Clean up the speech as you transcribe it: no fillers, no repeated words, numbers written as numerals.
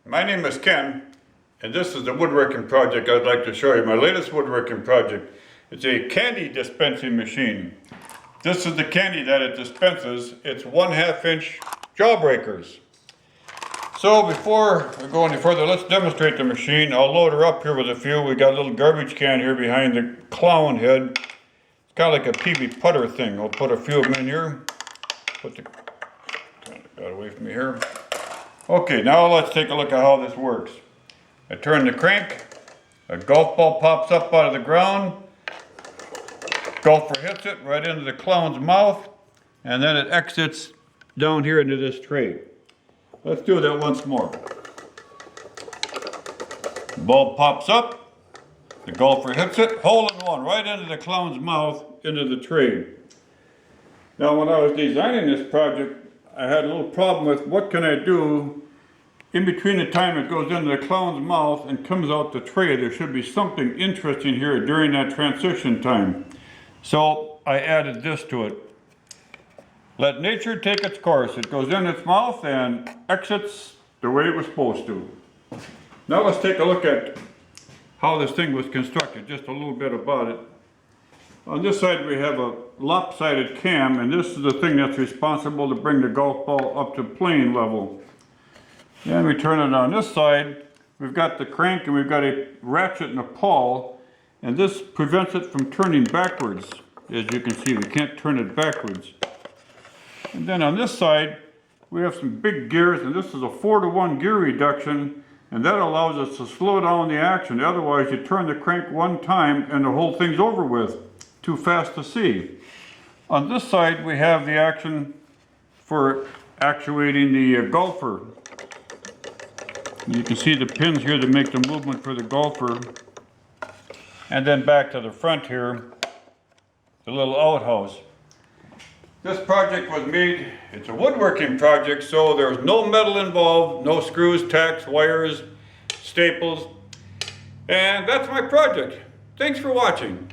My name is Ken, and this is the woodworking project I'd like to show you. My latest woodworking project. It's a candy dispensing machine. This is the candy that it dispenses. It's 1/2 inch jawbreakers. So before we go any further, let's demonstrate the machine. I'll load her up here with a few. We got a little garbage can here behind the clown head. It's kind of like a PB putter thing. I'll put a few of them in here. Put the, got away from me here. Okay, now let's take a look at how this works. I turn the crank, a golf ball pops up out of the ground, golfer hits it right into the clown's mouth, and then it exits down here into this tray. Let's do that once more. The ball pops up, the golfer hits it, hole in one, right into the clown's mouth, into the tray. Now when I was designing this project, I had a little problem with what can I do in between the time it goes into the clown's mouth and comes out the tray. There should be something interesting here during that transition time. So I added this to it. Let nature take its course. It goes in its mouth and exits the way it was supposed to. Now let's take a look at how this thing was constructed, just a little bit about it. On this side we have a lopsided cam, and this is the thing that's responsible to bring the golf ball up to plane level. Then we turn it on this side. We've got the crank and we've got a ratchet and a pawl, and this prevents it from turning backwards. As you can see, we can't turn it backwards. And then on this side we have some big gears, and this is a 4-to-1 gear reduction, and that allows us to slow down the action. Otherwise you turn the crank one time and the whole thing's over with. Too fast to see. On this side we have the action for actuating the golfer. You can see the pins here to make the movement for the golfer. And then back to the front here, the little outhouse. This project was made, it's a woodworking project, so there's no metal involved, no screws, tacks, wires, staples. And that's my project. Thanks for watching.